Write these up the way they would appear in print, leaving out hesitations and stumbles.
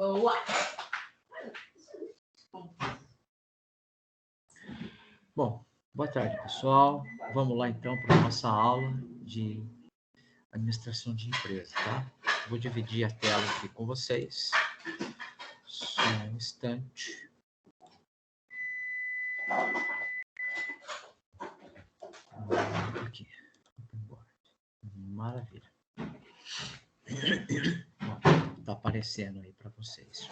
Boa! Bom, boa tarde, pessoal. Vamos lá, então, para a nossa aula de administração de empresa, tá? Vou dividir a tela aqui com vocês. Só um instante. Aqui. Maravilha. Bom, tá aparecendo aí para vocês.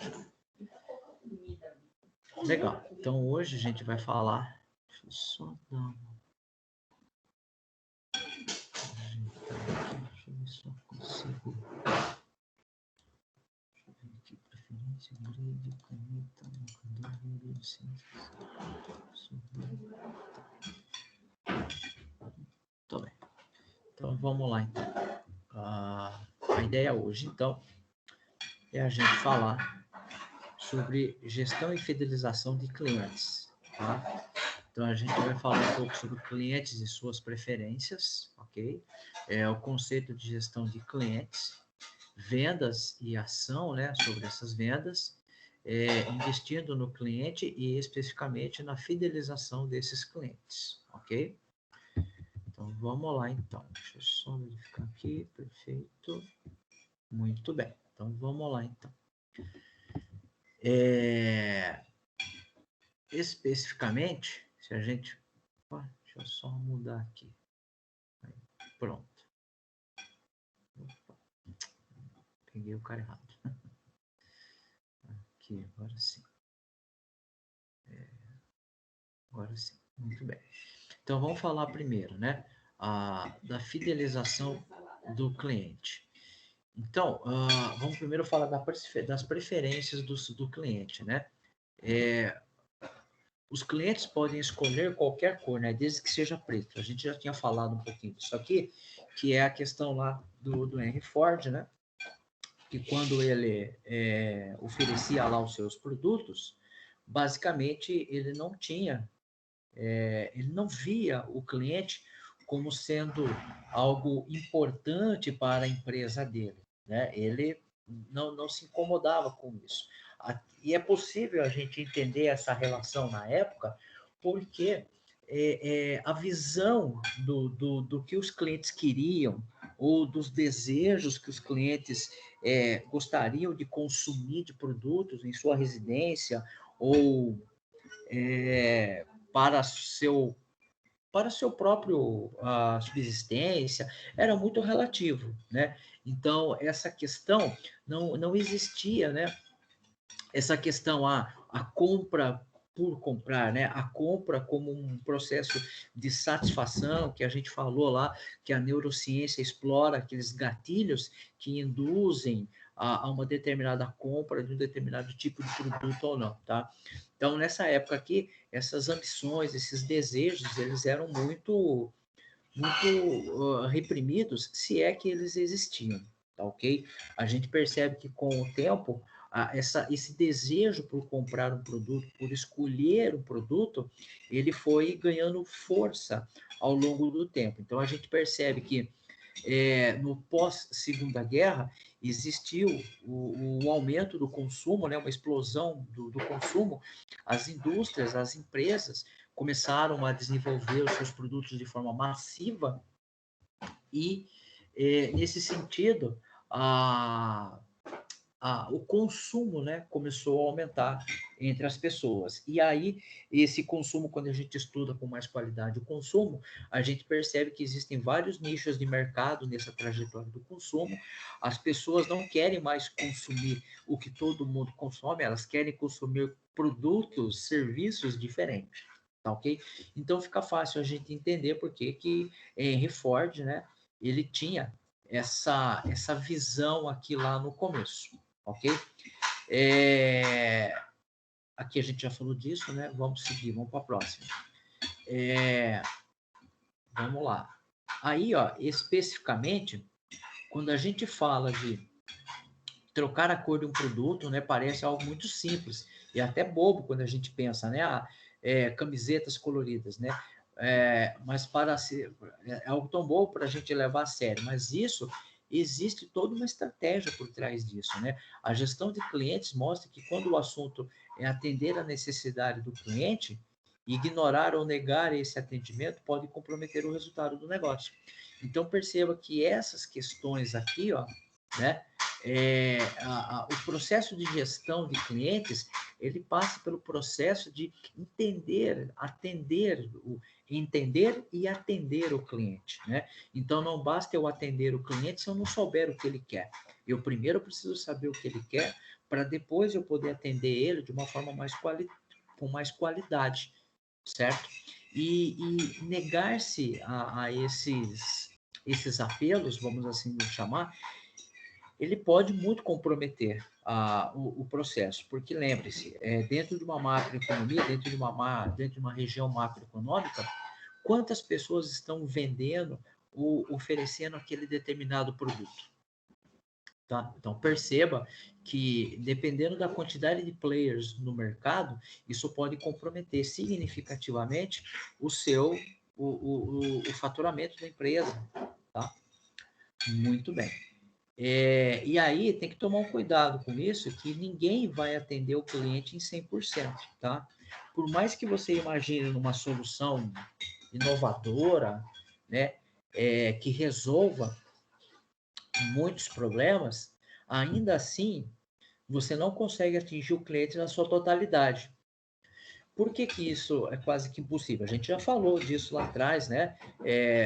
Legal. Então, hoje a gente vai falar... Deixa eu só dar uma... Deixa eu ver se eu consigo... Preferência, grid, caneta, marcador, licença. Tá bem. Então, vamos lá, então. A ideia hoje, então, é a gente falar sobre gestão e fidelização de clientes, tá? Então, a gente vai falar um pouco sobre clientes e suas preferências, ok? O conceito de gestão de clientes, vendas e ação, né, sobre essas vendas, investindo no cliente e especificamente na fidelização desses clientes, ok? Então, vamos lá, então. Deixa eu só verificar aqui, perfeito. Muito bem, então vamos lá, então. Especificamente, se a gente... deixa eu só mudar aqui. Aí, pronto. Opa. Peguei o cara errado. Aqui, agora sim. Agora sim, muito bem. Então, vamos falar primeiro, né? Da fidelização do cliente. Então, vamos primeiro falar das preferências do cliente, né? Os clientes podem escolher qualquer cor, né? Desde que seja preto. A gente já tinha falado um pouquinho disso aqui, que é a questão lá do Henry Ford, né? Que quando ele oferecia lá os seus produtos, basicamente ele não tinha, ele não via o cliente como sendo algo importante para a empresa dele, né? Ele não se incomodava com isso. E é possível a gente entender essa relação na época, porque a visão do que os clientes queriam, ou dos desejos que os clientes gostariam de consumir de produtos em sua residência, ou para seu próprio subsistência, era muito relativo, né? Então, essa questão não existia, né? Essa questão, a compra por comprar, né? A compra como um processo de satisfação, que a gente falou lá, que a neurociência explora aqueles gatilhos que induzem a uma determinada compra de um determinado tipo de produto ou não, tá? Então, nessa época aqui, essas ambições, esses desejos, eles eram muito reprimidos, se é que eles existiam, tá ok? A gente percebe que com o tempo, esse desejo por comprar um produto, por escolher um produto, ele foi ganhando força ao longo do tempo. Então, a gente percebe que no pós-Segunda Guerra, existiu o aumento do consumo, né, uma explosão do consumo. As indústrias, as empresas começaram a desenvolver os seus produtos de forma massiva e, nesse sentido, o consumo, né, começou a aumentar entre as pessoas. E aí, esse consumo, quando a gente estuda com mais qualidade o consumo, a gente percebe que existem vários nichos de mercado nessa trajetória do consumo. As pessoas não querem mais consumir o que todo mundo consome, elas querem consumir produtos, serviços diferentes. Tá ok? Então, fica fácil a gente entender por que Henry Ford, né, ele tinha essa visão aqui lá no começo. Ok? Aqui a gente já falou disso, né? Vamos seguir, vamos para a próxima. Vamos lá. Aí, ó, especificamente, quando a gente fala de trocar a cor de um produto, né? Parece algo muito simples e até bobo quando a gente pensa, né? Camisetas coloridas, né? Mas para ser é algo tão bom para a gente levar a sério, mas isso existe toda uma estratégia por trás disso, né? A gestão de clientes mostra que quando o assunto é atender a necessidade do cliente, ignorar ou negar esse atendimento pode comprometer o resultado do negócio. Então perceba que essas questões aqui, ó, né? O processo de gestão de clientes, ele passa pelo processo de entender e atender o cliente, né? Então não basta eu atender o cliente se eu não souber o que ele quer. Eu primeiro preciso saber o que ele quer para depois eu poder atender ele de uma forma com mais qualidade, certo? E negar-se a esses apelos, vamos assim chamar, ele pode muito comprometer o processo, porque lembre-se, dentro de uma macroeconomia, dentro de uma região macroeconômica, quantas pessoas estão vendendo ou oferecendo aquele determinado produto? Tá? Então, perceba que, dependendo da quantidade de players no mercado, isso pode comprometer significativamente o faturamento da empresa. Tá? Muito bem. E aí tem que tomar um cuidado com isso, que ninguém vai atender o cliente em 100%, tá? Por mais que você imagine numa solução inovadora, né, que resolva muitos problemas, ainda assim você não consegue atingir o cliente na sua totalidade. Por que que isso é quase que impossível? A gente já falou disso lá atrás, né?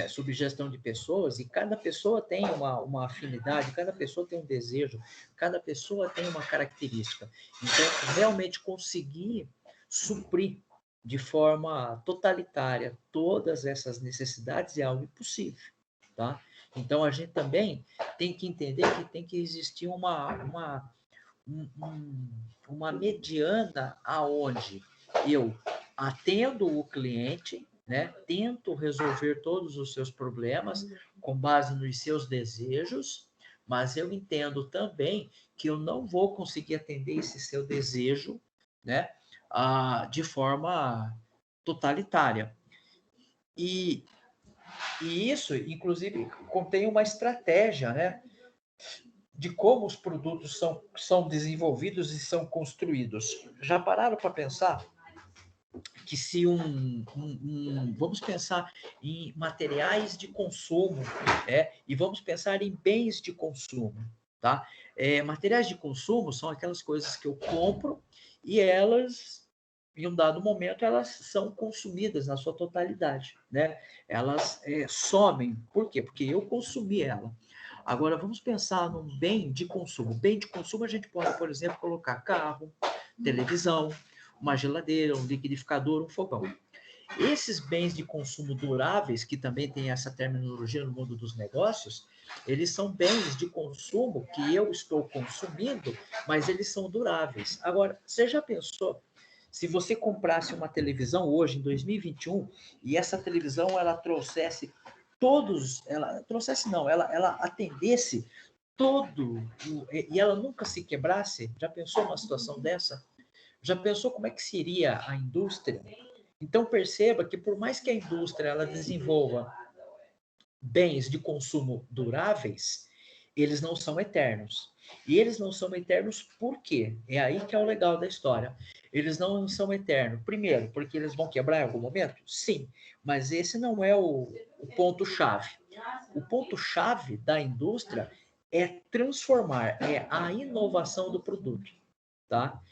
Sobre gestão de pessoas, e cada pessoa tem uma afinidade, cada pessoa tem um desejo, cada pessoa tem uma característica. Então, realmente conseguir suprir de forma totalitária todas essas necessidades é algo impossível, tá? Então, a gente também tem que entender que tem que existir uma mediana aonde eu atendo o cliente, né? Tento resolver todos os seus problemas com base nos seus desejos, mas eu entendo também que eu não vou conseguir atender esse seu desejo, né? De forma totalitária. E, e isso, inclusive, contém uma estratégia, né? De como os produtos são desenvolvidos e são construídos. Já pararam para pensar que se vamos pensar em materiais de consumo, e vamos pensar em bens de consumo, tá? Materiais de consumo são aquelas coisas que eu compro e elas, em um dado momento, elas são consumidas na sua totalidade, né? Elas somem. Por quê? Porque eu consumi ela. Agora, vamos pensar num bem de consumo. Bem de consumo, a gente pode, por exemplo, colocar carro, televisão, uma geladeira, um liquidificador, um fogão. Esses bens de consumo duráveis, que também tem essa terminologia no mundo dos negócios, eles são bens de consumo que eu estou consumindo, mas eles são duráveis. Agora, você já pensou se você comprasse uma televisão hoje, em 2021, e essa televisão ela trouxesse ela atendesse e ela nunca se quebrasse? Já pensou numa situação dessa? Já pensou como é que seria a indústria? Então perceba que por mais que a indústria ela desenvolva bens de consumo duráveis, eles não são eternos. E eles não são eternos por quê? É aí que é o legal da história. Eles não são eternos. Primeiro, porque eles vão quebrar em algum momento? Sim, mas esse não é o ponto-chave. O ponto-chave da indústria é transformar, é a inovação do produto, tá?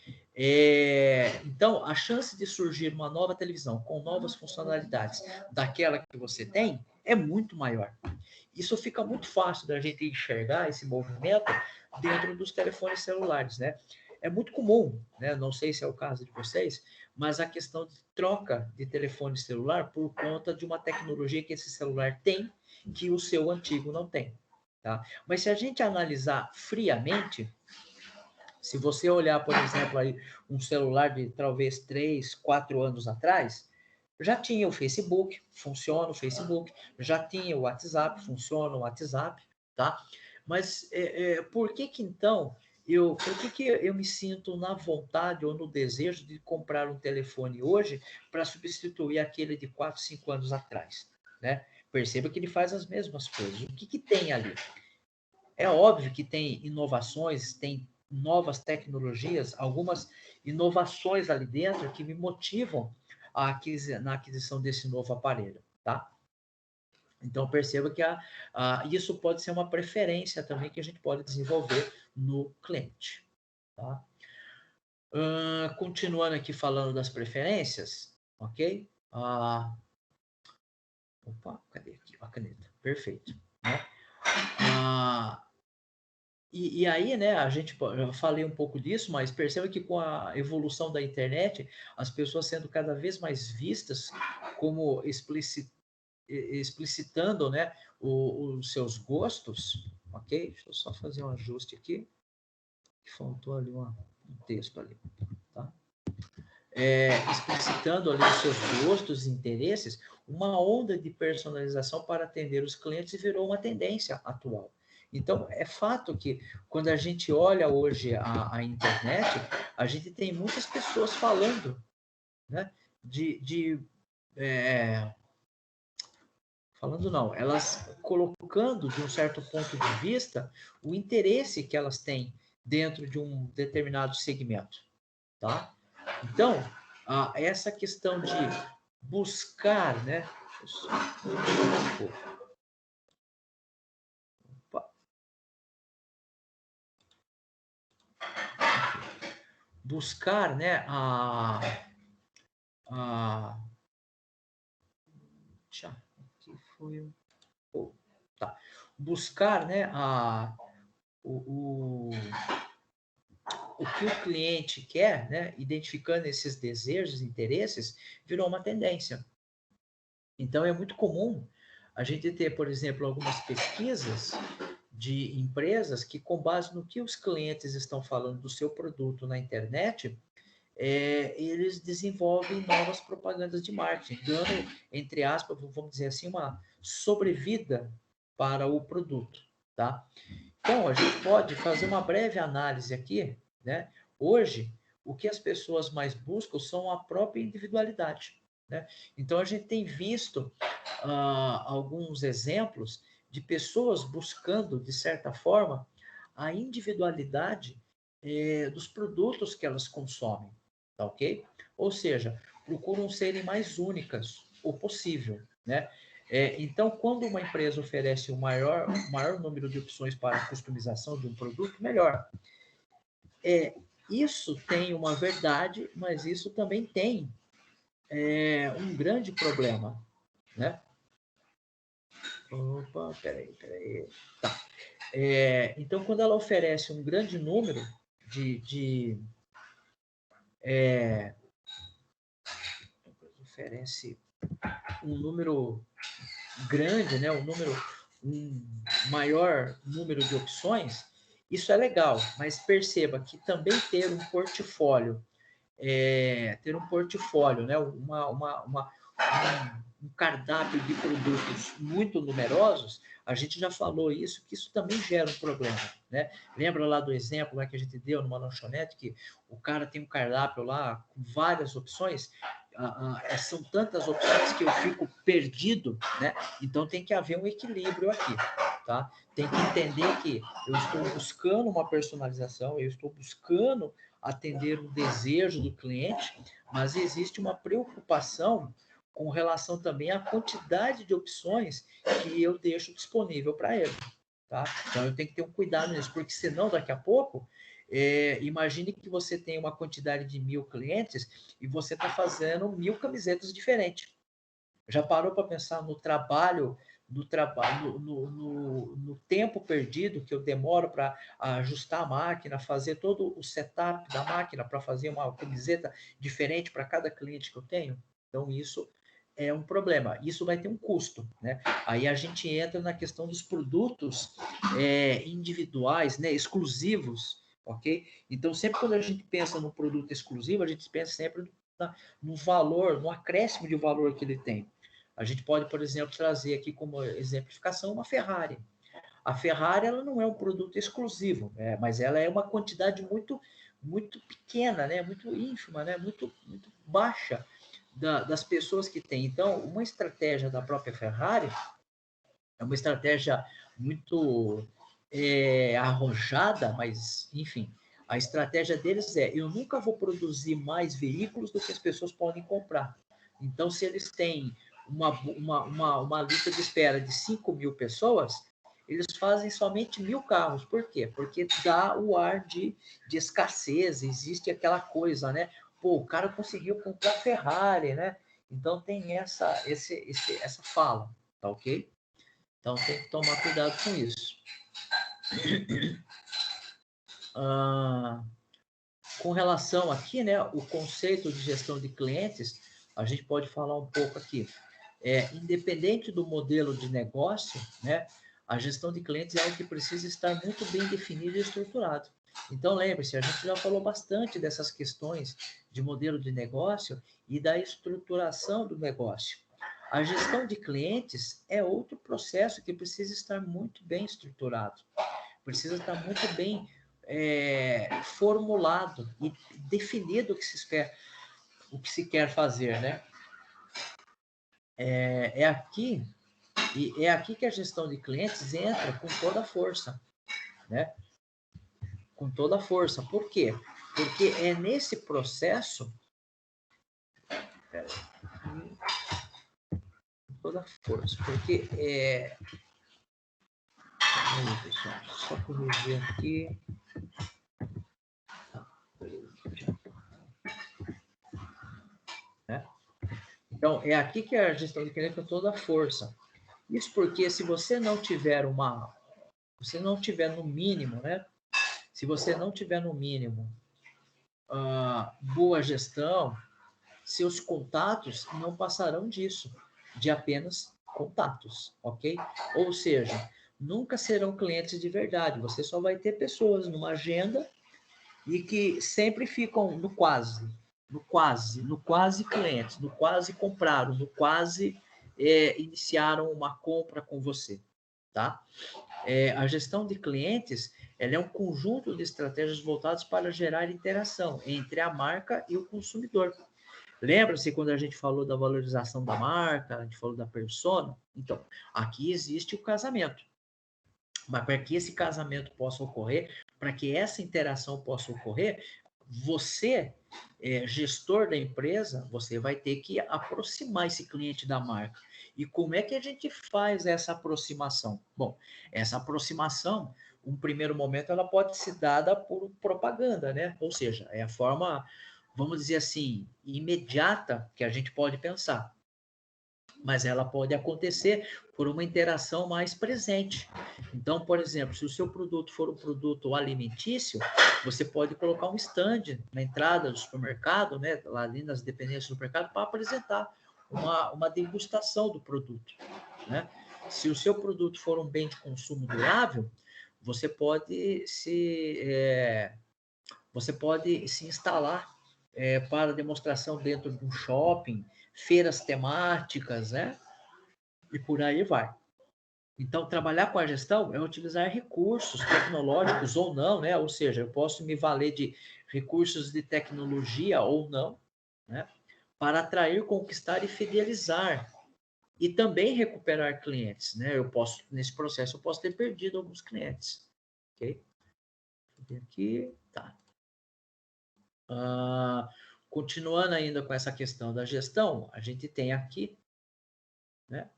Então, a chance de surgir uma nova televisão com novas funcionalidades daquela que você tem é muito maior. Isso fica muito fácil da gente enxergar esse movimento dentro dos telefones celulares, né? É muito comum, né? Não sei se é o caso de vocês, mas a questão de troca de telefone celular por conta de uma tecnologia que esse celular tem que o seu antigo não tem, tá? Mas se a gente analisar friamente, se você olhar, por exemplo, aí um celular de talvez 3, 4 anos atrás, já tinha o Facebook, funciona o Facebook, já tinha o WhatsApp, funciona o WhatsApp, tá? Mas por que que então por que que eu me sinto na vontade ou no desejo de comprar um telefone hoje para substituir aquele de 4, 5 anos atrás, né? Perceba que ele faz as mesmas coisas. O que que tem ali? É óbvio que tem inovações, tem novas tecnologias, algumas inovações ali dentro que me motivam na aquisição desse novo aparelho, tá? Então, perceba que isso pode ser uma preferência também que a gente pode desenvolver no cliente, tá? Continuando aqui falando das preferências, ok? Opa, cadê aqui a caneta? Perfeito. Né? E aí, né, eu falei um pouco disso, mas perceba que com a evolução da internet, as pessoas sendo cada vez mais vistas como explicitando, né, os seus gostos, ok? Deixa eu só fazer um ajuste aqui, que faltou ali um texto ali, tá? Explicitando ali os seus gostos e interesses, uma onda de personalização para atender os clientes virou uma tendência atual. Então, é fato que quando a gente olha hoje a internet, a gente tem muitas pessoas falando, né, falando não, elas colocando de um certo ponto de vista o interesse que elas têm dentro de um determinado segmento, tá? Então, essa questão de buscar, né? Buscar, né? Aqui foi tá. Buscar, né? O que o cliente quer, né? Identificando esses desejos, interesses, virou uma tendência. Então, é muito comum a gente ter, por exemplo, algumas pesquisas de empresas que, com base no que os clientes estão falando do seu produto na internet, eles desenvolvem novas propagandas de marketing, dando, entre aspas, vamos dizer assim, uma sobrevida para o produto, tá? Então, a gente pode fazer uma breve análise aqui, né? Hoje, o que as pessoas mais buscam são a própria individualidade, né? Então, a gente tem visto alguns exemplos de pessoas buscando, de certa forma, a individualidade dos produtos que elas consomem, tá ok? Ou seja, procuram serem mais únicas o possível, né? Então, quando uma empresa oferece o maior número de opções para a customização de um produto, melhor. Isso tem uma verdade, mas isso também tem um grande problema, né? Opa, peraí. Tá. Então, quando ela oferece um grande número oferece um número grande, né? Um maior número de opções, isso é legal, mas perceba que também ter um portfólio, né? Um cardápio de produtos muito numerosos, a gente já falou isso, que isso também gera um problema, né? Lembra lá do exemplo lá que a gente deu numa lanchonete, que o cara tem um cardápio lá com várias opções, são tantas opções que eu fico perdido, né? Então tem que haver um equilíbrio aqui, tá? Tem que entender que eu estou buscando uma personalização, eu estou buscando atender o desejo do cliente, mas existe uma preocupação com relação também à quantidade de opções que eu deixo disponível para ele, tá? Então eu tenho que ter um cuidado nisso, porque senão daqui a pouco, imagine que você tem uma quantidade de 1.000 clientes e você está fazendo 1.000 camisetas diferentes. Já parou para pensar no trabalho, no tempo perdido que eu demoro para ajustar a máquina, fazer todo o setup da máquina para fazer uma camiseta diferente para cada cliente que eu tenho? Então, isso é um problema. Isso vai ter um custo, né? Aí a gente entra na questão dos produtos individuais, né? Exclusivos, ok? Então, sempre quando a gente pensa no produto exclusivo, a gente pensa sempre no valor, no acréscimo de valor que ele tem. A gente pode, por exemplo, trazer aqui como exemplificação uma Ferrari. A Ferrari ela não é um produto exclusivo, mas ela é uma quantidade muito pequena, né? Muito ínfima, né? Muito baixa das pessoas que têm. Então, uma estratégia da própria Ferrari é uma estratégia muito arrojada, mas, enfim, a estratégia deles é: eu nunca vou produzir mais veículos do que as pessoas podem comprar. Então, se eles têm uma lista de espera de 5.000 pessoas, eles fazem somente 1.000 carros. Por quê? Porque dá o ar de escassez, existe aquela coisa, né? Pô, o cara conseguiu comprar Ferrari, né? Então tem essa fala, tá ok? Então tem que tomar cuidado com isso. Com relação aqui, né, o conceito de gestão de clientes, a gente pode falar um pouco aqui. Independente do modelo de negócio, né, a gestão de clientes é algo que precisa estar muito bem definido e estruturado. Então, lembre-se, a gente já falou bastante dessas questões de modelo de negócio e da estruturação do negócio. A gestão de clientes é outro processo que precisa estar muito bem estruturado, precisa estar muito bem formulado e definido o que se espera, o que se quer fazer, né? É aqui que a gestão de clientes entra com toda a força, né? Com toda a força. Por quê? Porque é nesse processo, com toda a força, porque pessoal, só corrigir aqui. Né? Então, é aqui que a gestão de cliente com toda a força. Isso porque se você não tiver no mínimo, né? Se você não tiver no mínimo boa gestão, seus contatos não passarão disso, de apenas contatos, ok? Ou seja, nunca serão clientes de verdade. Você só vai ter pessoas numa agenda e que sempre ficam no quase clientes, no quase compraram, no quase iniciaram uma compra com você, tá? A gestão de clientes, ela é um conjunto de estratégias voltadas para gerar interação entre a marca e o consumidor. Lembra-se quando a gente falou da valorização da marca, a gente falou da persona? Então, aqui existe o casamento. Mas para que esse casamento possa ocorrer, para que essa interação possa ocorrer, você, gestor da empresa, você vai ter que aproximar esse cliente da marca. E como é que a gente faz essa aproximação? Bom, essa aproximação, um primeiro momento, ela pode ser dada por propaganda, né? Ou seja, é a forma, vamos dizer assim, imediata que a gente pode pensar. Mas ela pode acontecer por uma interação mais presente. Então, por exemplo, se o seu produto for um produto alimentício, você pode colocar um stand na entrada do supermercado, né, lá ali nas dependências do supermercado, para apresentar uma degustação do produto, né? Se o seu produto for um bem de consumo durável, você pode se instalar para demonstração dentro de um shopping, feiras temáticas, né? E por aí vai. Então, trabalhar com a gestão é utilizar recursos tecnológicos ou não, né? Ou seja, eu posso me valer de recursos de tecnologia ou não, né? Para atrair, conquistar e fidelizar. E também recuperar clientes, né? Nesse processo, eu posso ter perdido alguns clientes. Ok? Aqui, tá. Continuando ainda com essa questão da gestão, a gente tem aqui, né?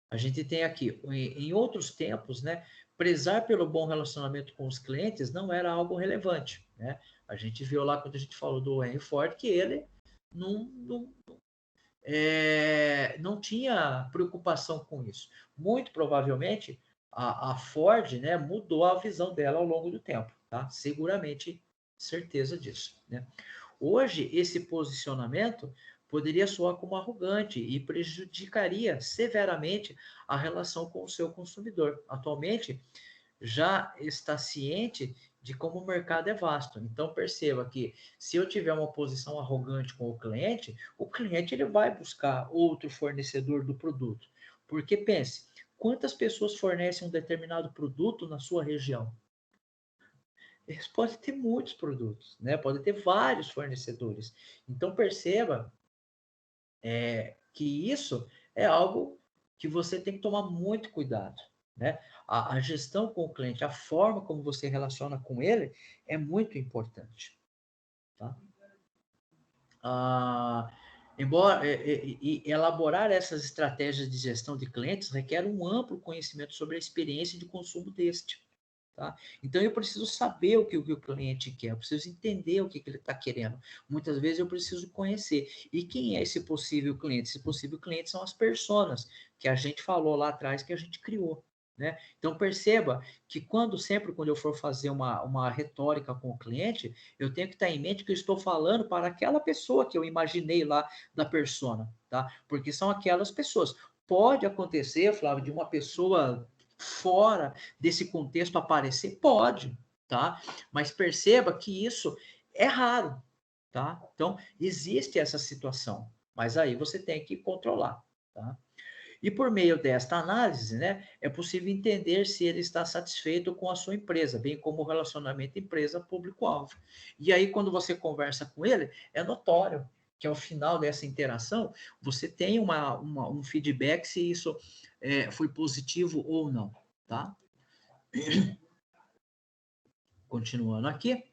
A gente tem aqui, em outros tempos, né, prezar pelo bom relacionamento com os clientes não era algo relevante, né? A gente viu lá quando a gente falou do Henry Ford que ele não tinha preocupação com isso. Muito provavelmente a Ford, né, mudou a visão dela ao longo do tempo, tá? Seguramente, certeza disso, né? Hoje, esse posicionamento poderia soar como arrogante e prejudicaria severamente a relação com o seu consumidor. Atualmente, já está ciente de como o mercado é vasto. Então, perceba que se eu tiver uma posição arrogante com o cliente ele vai buscar outro fornecedor do produto. Porque pense, quantas pessoas fornecem um determinado produto na sua região? Eles podem ter muitos produtos, né? Podem ter vários fornecedores. Então perceba que isso é algo que você tem que tomar muito cuidado, né? A gestão com o cliente, a forma como você relaciona com ele é muito importante, tá? Ah, embora elaborar essas estratégias de gestão de clientes requer um amplo conhecimento sobre a experiência de consumo deste. Tá? Então eu preciso saber o que o cliente quer, eu preciso entender o que ele está querendo. Muitas vezes eu preciso conhecer. E quem é esse possível cliente? Esse possível cliente são as personas que a gente falou lá atrás que a gente criou. Né? Então perceba que sempre quando eu for fazer uma retórica com o cliente, eu tenho que estar em mente que eu estou falando para aquela pessoa que eu imaginei lá da persona, tá? Porque são aquelas pessoas. Pode acontecer, Flávio, de uma pessoa fora desse contexto aparecer? Pode, tá? Mas perceba que isso é raro, tá? Então, existe essa situação, mas aí você tem que controlar, tá? E por meio desta análise, né, é possível entender se ele está satisfeito com a sua empresa, bem como o relacionamento empresa-público-alvo. E aí, quando você conversa com ele, é notório que ao final dessa interação, você tem um feedback se isso foi positivo ou não, tá? Continuando aqui.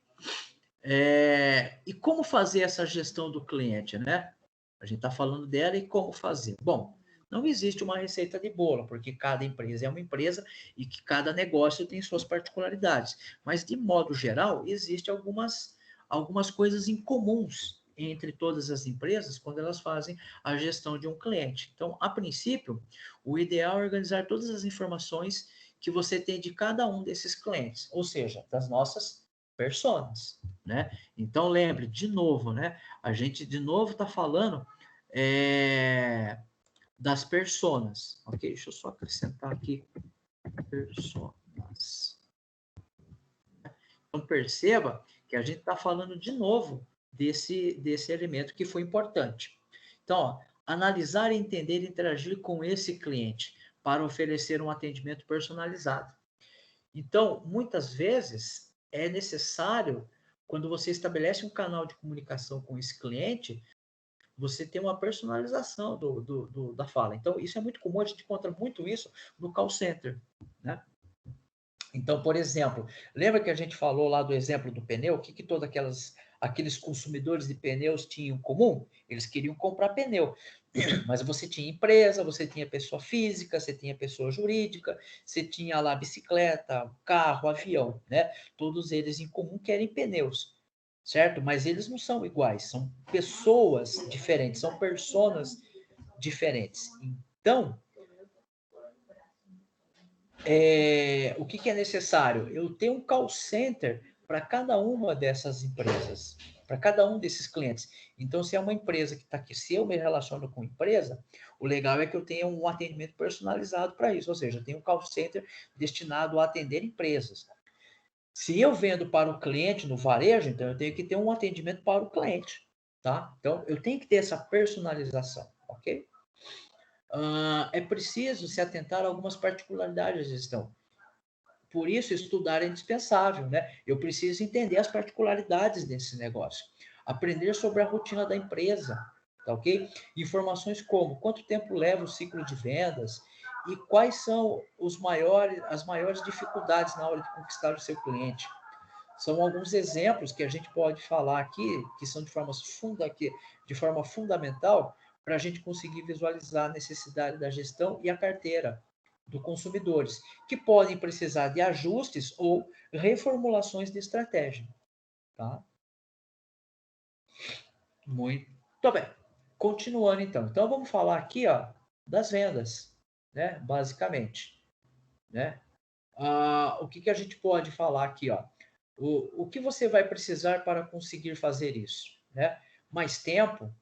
E como fazer essa gestão do cliente, né? A gente está falando dela e como fazer. Bom, não existe uma receita de bolo, porque cada empresa é uma empresa e que cada negócio tem suas particularidades. Mas, de modo geral, existem algumas coisas incomuns entre todas as empresas quando elas fazem a gestão de um cliente. Então, a princípio, o ideal é organizar todas as informações que você tem de cada um desses clientes, ou seja, das nossas personas, né? Então, lembre, de novo, né? A gente, de novo, está falando das personas, ok? Deixa eu só acrescentar aqui, personas. Então, perceba que a gente está falando de novo desse elemento que foi importante. Então, ó, analisar, entender e interagir com esse cliente para oferecer um atendimento personalizado. Então, muitas vezes, é necessário, quando você estabelece um canal de comunicação com esse cliente, você ter uma personalização da fala. Então, isso é muito comum, a gente encontra muito isso no call center, né? Então, por exemplo, lembra que a gente falou lá do exemplo do pneu? O que todos aqueles consumidores de pneus tinham em comum? Eles queriam comprar pneu. Mas você tinha empresa, você tinha pessoa física, você tinha pessoa jurídica, você tinha lá bicicleta, carro, avião, né? Todos eles em comum querem pneus, certo? Mas eles não são iguais, são pessoas diferentes, são personas diferentes. Então, o que é necessário? Eu tenho um call center para cada uma dessas empresas, para cada um desses clientes. Então, se é uma empresa que está aqui, se eu me relaciono com empresa, o legal é que eu tenha um atendimento personalizado para isso, ou seja, eu tenho um call center destinado a atender empresas. Se eu vendo para o cliente no varejo, então eu tenho que ter um atendimento para o cliente, tá? Então, eu tenho que ter essa personalização, ok? É preciso se atentar a algumas particularidades da gestão. Por isso, estudar é indispensável, né? Eu preciso entender as particularidades desse negócio, aprender sobre a rotina da empresa, tá ok? Informações como quanto tempo leva o ciclo de vendas e quais são as maiores dificuldades na hora de conquistar o seu cliente. São alguns exemplos que a gente pode falar aqui, que são de forma fundamental para a gente conseguir visualizar a necessidade da gestão e a carteira dos consumidores, que podem precisar de ajustes ou reformulações de estratégia. Tá? Muito bem. Continuando então. Então vamos falar aqui das vendas, né? Basicamente. Né? O que a gente pode falar aqui? O que você vai precisar para conseguir fazer isso? Né? Mais tempo,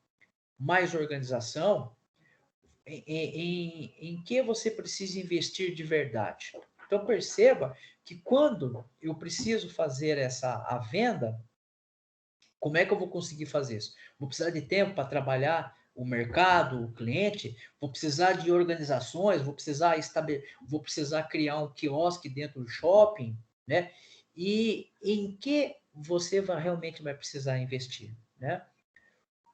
mais organização, em que você precisa investir de verdade. Então perceba que quando eu preciso fazer a venda, como é que eu vou conseguir fazer isso? Vou precisar de tempo para trabalhar o mercado, o cliente, vou precisar de organizações, vou precisar criar um quiosque dentro do shopping, né? E em que você realmente vai precisar investir, né?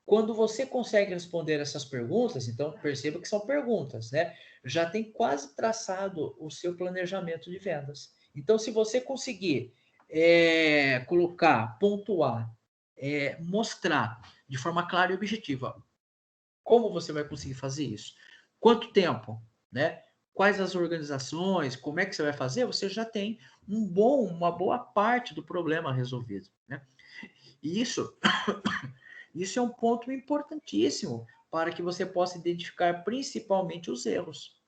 Quando você consegue responder essas perguntas, então perceba que são perguntas, né? Já tem quase traçado o seu planejamento de vendas. Então, se você conseguir colocar, pontuar, mostrar de forma clara e objetiva como você vai conseguir fazer isso, quanto tempo, né? Quais as organizações, como é que você vai fazer, você já tem uma boa parte do problema resolvido, né? E isso é um ponto importantíssimo para que você possa identificar principalmente os erros,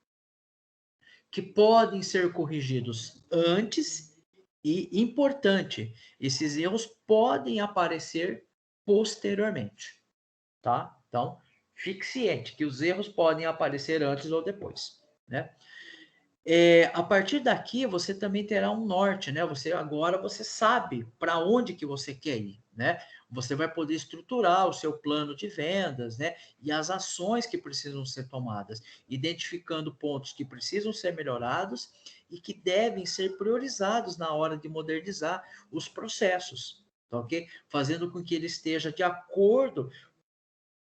que podem ser corrigidos antes e, importante, esses erros podem aparecer posteriormente, tá? Então, fique ciente que os erros podem aparecer antes ou depois, né? A partir daqui, você também terá um norte, né? Você sabe para onde que você quer ir, né? Você vai poder estruturar o seu plano de vendas, né? E as ações que precisam ser tomadas, identificando pontos que precisam ser melhorados e que devem ser priorizados na hora de modernizar os processos, tá ok? Fazendo com que ele esteja de acordo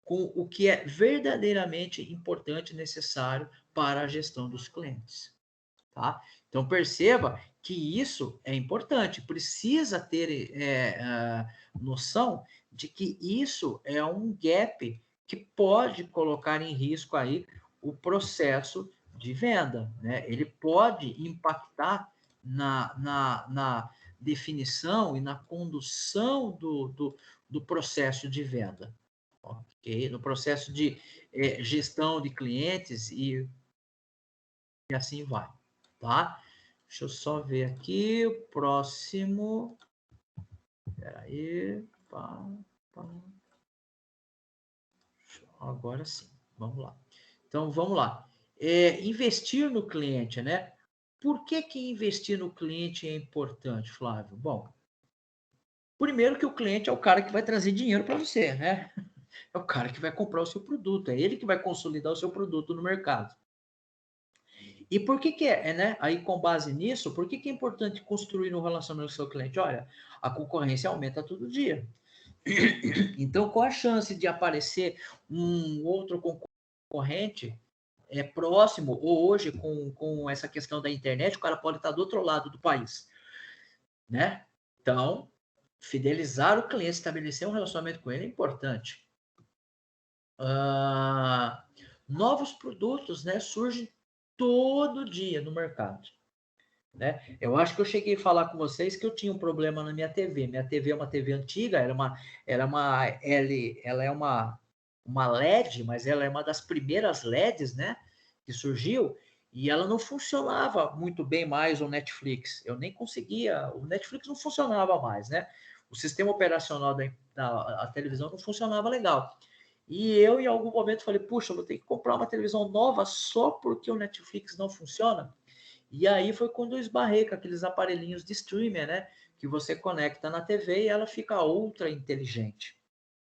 com o que é verdadeiramente importante e necessário para a gestão dos clientes. Tá? Então, perceba que isso é importante, precisa ter noção de que isso é um gap que pode colocar em risco aí o processo de venda, né? Ele pode impactar na definição e na condução do processo de venda, ok? No processo de gestão de clientes e assim vai, tá? Deixa eu só ver aqui o próximo. Espera aí. Agora sim, vamos lá. Então, vamos lá. Investir no cliente, né? Por que investir no cliente é importante, Flávio? Bom, primeiro que o cliente é o cara que vai trazer dinheiro para você, né? É o cara que vai comprar o seu produto, é ele que vai consolidar o seu produto no mercado. E por que né? Aí, com base nisso, por que é importante construir um relacionamento com o seu cliente? Olha, a concorrência aumenta todo dia. Então, qual a chance de aparecer um outro concorrente próximo, ou hoje, com essa questão da internet, o cara pode estar do outro lado do país, né? Então, fidelizar o cliente, estabelecer um relacionamento com ele é importante. Novos produtos, né, surgem todo dia no mercado, né? Eu acho que eu cheguei a falar com vocês que eu tinha um problema na minha TV. Minha TV é uma TV antiga, ela é uma LED, mas ela é uma das primeiras LEDs, né, que surgiu, e ela não funcionava muito bem mais o Netflix. Eu nem conseguia, o Netflix não funcionava mais, né? O sistema operacional da televisão não funcionava legal. E eu, em algum momento, falei, puxa, eu vou ter que comprar uma televisão nova só porque o Netflix não funciona. E aí foi quando eu esbarrei com aqueles aparelhinhos de streamer, né? Que você conecta na TV e ela fica ultra inteligente,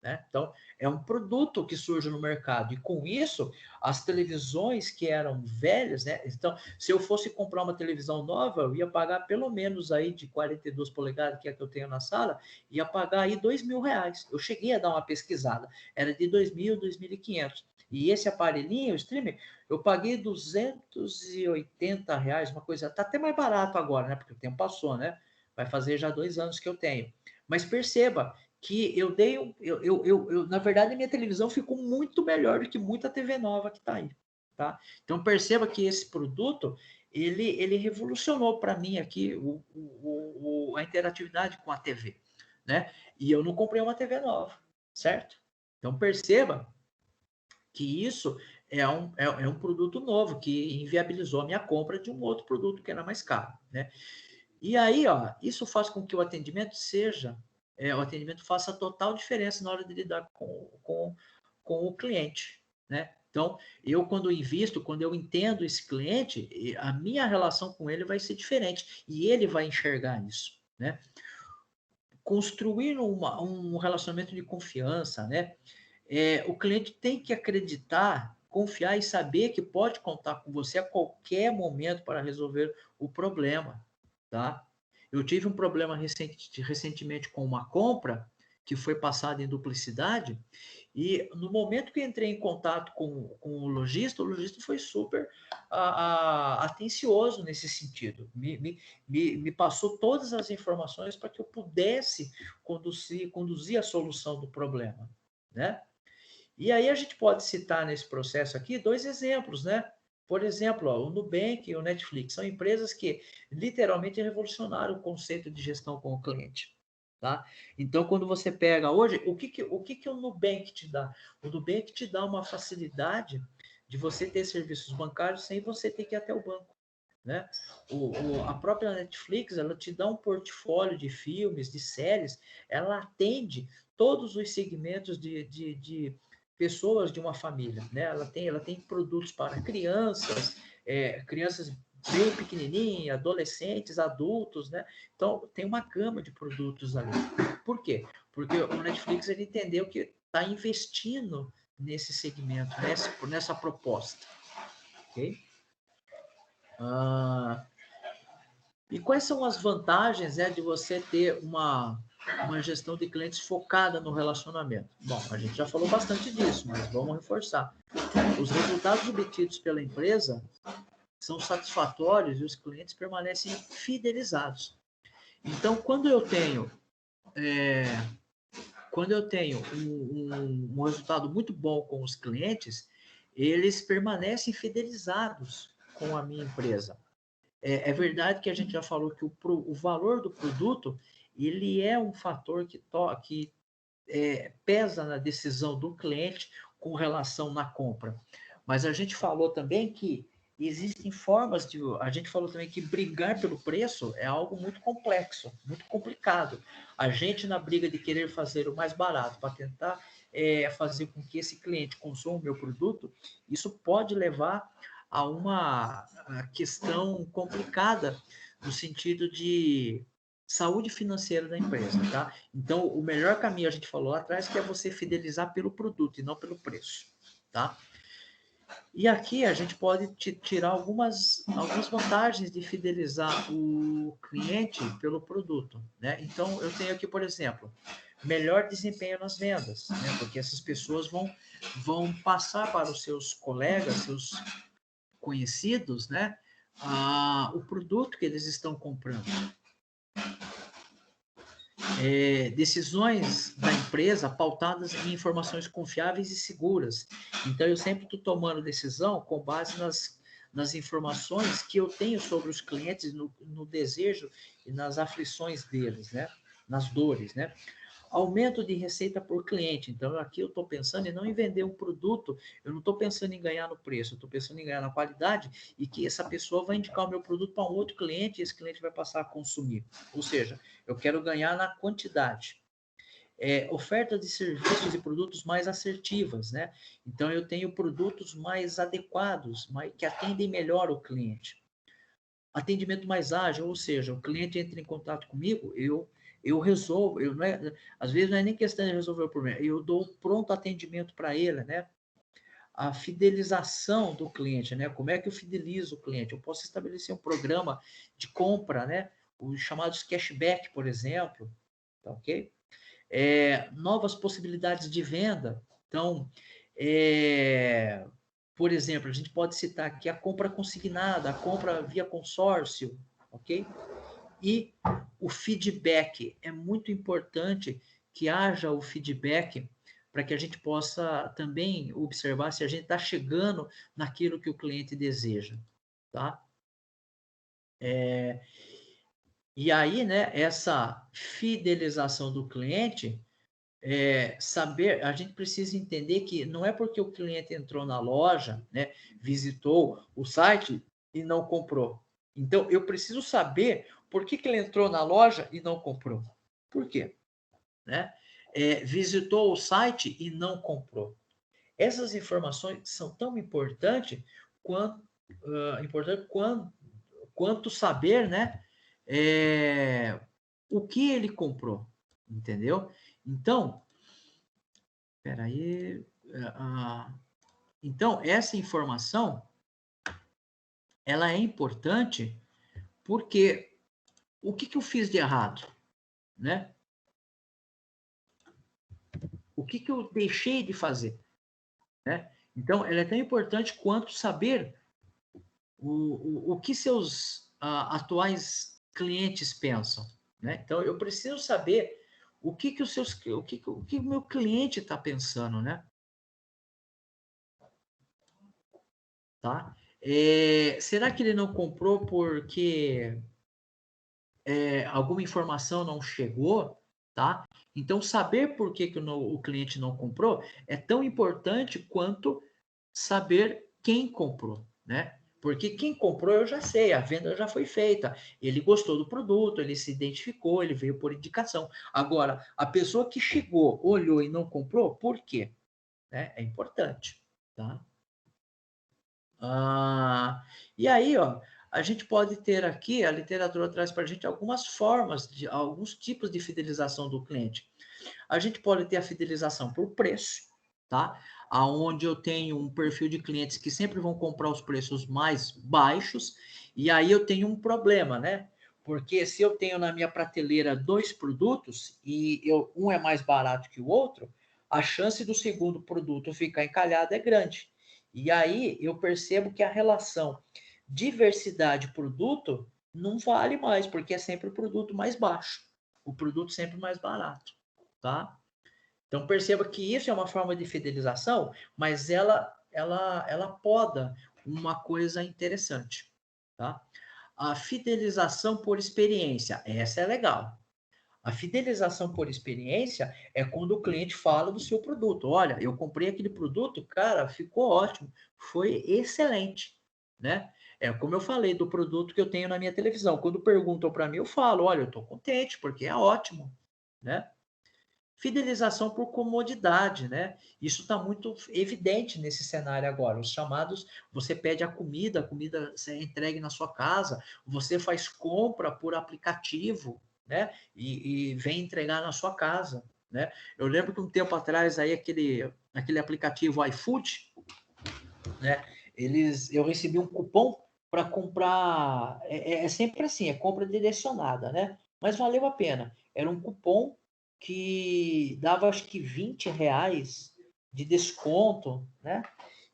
né? Então, é um produto que surge no mercado. E com isso, as televisões que eram velhas, né? Então, se eu fosse comprar uma televisão nova, eu ia pagar pelo menos aí de 42 polegadas, que é a que eu tenho na sala, ia pagar aí R$ 2.000. Eu cheguei a dar uma pesquisada. Era de 2.000, 2.500. E esse aparelhinho, o streamer, eu paguei R$ 280, uma coisa, tá até mais barato agora, né? Porque o tempo passou, né? Vai fazer já 2 anos que eu tenho. Mas perceba que eu dei, na verdade, a minha televisão ficou muito melhor do que muita TV nova que tá aí, tá? Então perceba que esse produto, ele revolucionou para mim aqui a interatividade com a TV, né? E eu não comprei uma TV nova, certo? Então perceba que isso é um produto novo que inviabilizou a minha compra de um outro produto que era mais caro, né? E aí, ó, isso faz com que o atendimento faça total diferença na hora de lidar com o cliente, né? Então, quando invisto, quando eu entendo esse cliente, a minha relação com ele vai ser diferente e ele vai enxergar isso, né? Construir um relacionamento de confiança, né? O cliente tem que acreditar, confiar e saber que pode contar com você a qualquer momento para resolver o problema, tá? Eu tive um problema recentemente com uma compra que foi passada em duplicidade, e no momento que entrei em contato com o lojista foi super atencioso nesse sentido. Me passou todas as informações para que eu pudesse conduzir a solução do problema, né? E aí a gente pode citar nesse processo aqui 2 exemplos, né? Por exemplo, ó, o Nubank e o Netflix são empresas que literalmente revolucionaram o conceito de gestão com o cliente. Tá? Então, quando você pega hoje, o que o Nubank te dá? O Nubank te dá uma facilidade de você ter serviços bancários sem você ter que ir até o banco. Né? A própria Netflix, ela te dá um portfólio de filmes, de séries, ela atende todos os segmentos de pessoas de uma família. Né? Ela tem produtos para crianças, crianças bem pequenininhas, adolescentes, adultos, né? Então, tem uma gama de produtos ali. Por quê? Porque o Netflix ele entendeu que está investindo nesse segmento, nessa proposta. Ok? E quais são as vantagens de você ter uma gestão de clientes focada no relacionamento? Bom, a gente já falou bastante disso, mas vamos reforçar. Os resultados obtidos pela empresa são satisfatórios e os clientes permanecem fidelizados. Então, quando eu tenho um resultado muito bom com os clientes, eles permanecem fidelizados com a minha empresa. É verdade que a gente já falou que o valor do produto ele é um fator que pesa na decisão do cliente com relação na compra. Mas a gente falou também que existem formas de... A gente falou também que brigar pelo preço é algo muito complexo, muito complicado. A gente, na briga de querer fazer o mais barato para tentar fazer com que esse cliente consuma o meu produto, isso pode levar a uma questão complicada no sentido de saúde financeira da empresa, tá? Então, o melhor caminho, a gente falou lá atrás, que é você fidelizar pelo produto e não pelo preço, tá? E aqui a gente pode tirar algumas vantagens de fidelizar o cliente pelo produto, né? Então, eu tenho aqui, por exemplo, melhor desempenho nas vendas, né? Porque essas pessoas vão passar para os seus colegas, seus conhecidos, né? O produto que eles estão comprando. Decisões da empresa pautadas em informações confiáveis e seguras. Então, eu sempre estou tomando decisão com base nas informações que eu tenho sobre os clientes, no desejo e nas aflições deles, né? Nas dores, né? Aumento de receita por cliente. Então, aqui eu estou pensando em não em vender um produto, eu não estou pensando em ganhar no preço, eu estou pensando em ganhar na qualidade e que essa pessoa vai indicar o meu produto para um outro cliente e esse cliente vai passar a consumir. Ou seja, eu quero ganhar na quantidade. Oferta de serviços e produtos mais assertivas, né? Então, eu tenho produtos mais adequados, que atendem melhor o cliente. Atendimento mais ágil, ou seja, o cliente entra em contato comigo, eu resolvo, às vezes não é nem questão de resolver o problema, eu dou pronto atendimento para ele, né? A fidelização do cliente, né? Como é que eu fidelizo o cliente? Eu posso estabelecer um programa de compra, né? Os chamados cashback, por exemplo, tá ok? Novas possibilidades de venda. Então, por exemplo, a gente pode citar aqui a compra consignada, a compra via consórcio, ok? E o feedback. É muito importante que haja o feedback para que a gente possa também observar se a gente está chegando naquilo que o cliente deseja, tá? E aí, né, essa fidelização do cliente, saber, a gente precisa entender que não é porque o cliente entrou na loja, né, visitou o site e não comprou. Então, eu preciso saber por que ele entrou na loja e não comprou. Por quê? Né? Visitou o site e não comprou. Essas informações são tão importantes quanto saber, né, o que ele comprou, entendeu? Então, peraí, então essa informação ela é importante porque o que eu fiz de errado, né? O que eu deixei de fazer, né? Então, ela é tão importante quanto saber o que seus atuais clientes pensam, né? Então, eu preciso saber o que o meu cliente está pensando, né? Tá? Será que ele não comprou porque alguma informação não chegou, tá? Então, saber por que o cliente não comprou é tão importante quanto saber quem comprou, né? Porque quem comprou eu já sei, a venda já foi feita, ele gostou do produto, ele se identificou, ele veio por indicação. Agora, a pessoa que chegou, olhou e não comprou, por quê? Né? É importante, tá? E aí, ó, a gente pode ter aqui, a literatura traz para a gente algumas formas, alguns tipos de fidelização do cliente. A gente pode ter a fidelização por preço, tá? Aonde eu tenho um perfil de clientes que sempre vão comprar os preços mais baixos, e aí eu tenho um problema, né? Porque se eu tenho na minha prateleira 2 produtos e um é mais barato que o outro, a chance do segundo produto ficar encalhado é grande. E aí eu percebo que a relação diversidade-produto não vale mais, porque é sempre o produto mais baixo, o produto sempre mais barato, tá? Então perceba que isso é uma forma de fidelização, mas ela poda uma coisa interessante, tá? A fidelização por experiência, essa é legal. A fidelização por experiência é quando o cliente fala do seu produto. Olha, eu comprei aquele produto, cara, ficou ótimo, foi excelente, né? É como eu falei do produto que eu tenho na minha televisão. Quando perguntam para mim, eu falo, olha, eu estou contente porque é ótimo, né? Fidelização por comodidade, né? Isso está muito evidente nesse cenário agora. Os chamados, você pede a comida é entregue na sua casa, você faz compra por aplicativo, né? E vem entregar na sua casa, né? Eu lembro que um tempo atrás aí aquele aplicativo iFood, né? Eu recebi um cupom para comprar. É sempre assim, é compra direcionada, né? Mas valeu a pena. Era um cupom que dava acho que R$ 20 de desconto, né?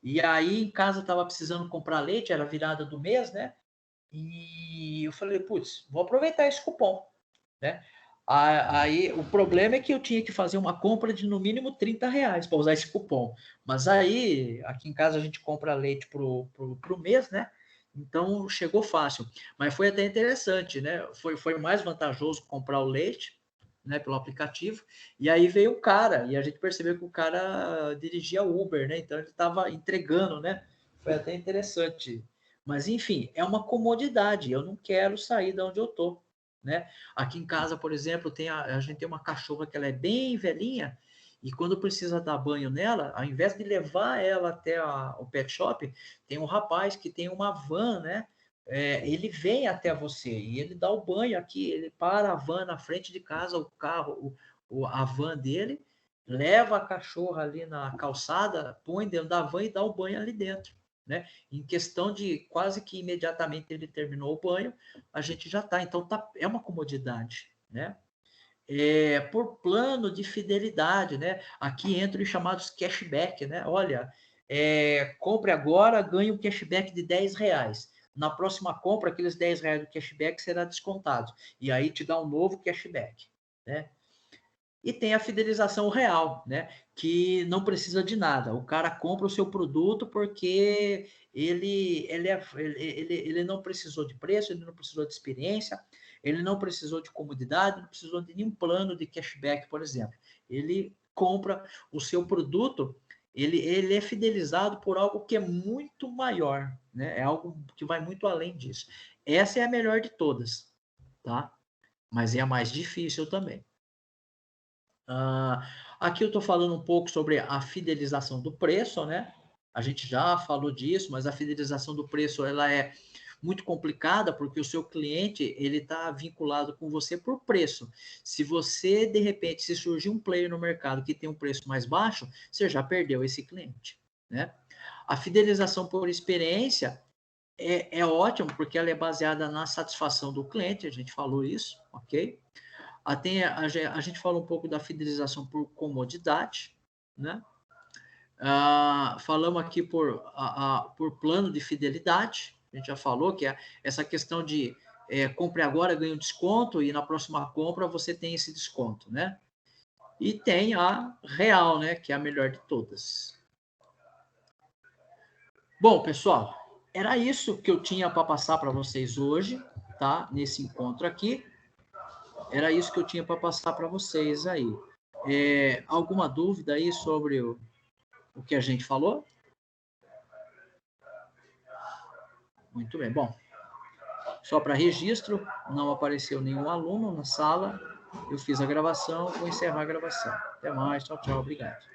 E aí em casa estava precisando comprar leite, era virada do mês, né? E eu falei, putz, vou aproveitar esse cupom, né? Aí o problema é que eu tinha que fazer uma compra de no mínimo R$ 30 para usar esse cupom. Mas aí, aqui em casa a gente compra leite pro mês, né? Então chegou fácil. Mas foi até interessante, né? Foi mais vantajoso comprar o leite, né, pelo aplicativo. E aí veio o cara, e a gente percebeu que o cara dirigia Uber, né? Então ele estava entregando, né? Foi até interessante. Mas enfim, é uma comodidade. Eu não quero sair de onde eu tô, né? Aqui em casa, por exemplo, a gente tem uma cachorra que ela é bem velhinha e quando precisa dar banho nela, ao invés de levar ela até o pet shop, tem um rapaz que tem uma van, né? Ele vem até você e ele dá o banho aqui, ele para a van na frente de casa, o carro, a van dele, leva a cachorra ali na calçada, põe dentro da van e dá o banho ali dentro, né? Em questão de quase que imediatamente ele terminou o banho, a gente já está. Então, é uma comodidade, né? Por plano de fidelidade, né? Aqui entram os chamados cashback, né? Olha, compre agora, ganhe um cashback de R$ 10. Na próxima compra, aqueles R$ 10 do cashback será descontado. E aí te dá um novo cashback, né? E tem a fidelização real, né? Que não precisa de nada. O cara compra o seu produto porque ele não precisou de preço, ele não precisou de experiência, ele não precisou de comodidade, não precisou de nenhum plano de cashback, por exemplo. Ele compra o seu produto, ele é fidelizado por algo que é muito maior, né? É algo que vai muito além disso. Essa é a melhor de todas, tá? Mas é a mais difícil também. Aqui eu estou falando um pouco sobre a fidelização do preço, né? A gente já falou disso, mas a fidelização do preço ela é muito complicada porque o seu cliente ele está vinculado com você por preço. Se você de repente se surgir um player no mercado que tem um preço mais baixo, você já perdeu esse cliente, né? A fidelização por experiência é ótimo porque ela é baseada na satisfação do cliente, a gente falou isso, ok? A gente fala um pouco da fidelização por comodidade, né? Falamos aqui por plano de fidelidade, a gente já falou que essa questão de compre agora, ganha um desconto, e na próxima compra você tem esse desconto, né? E tem a real, né? Que é a melhor de todas. Bom, pessoal, era isso que eu tinha para passar para vocês hoje, tá? Nesse encontro aqui. Era isso que eu tinha para passar para vocês aí. Alguma dúvida aí sobre o que a gente falou? Muito bem. Bom, só para registro, não apareceu nenhum aluno na sala. Eu fiz a gravação, vou encerrar a gravação. Até mais, tchau, tchau, obrigado.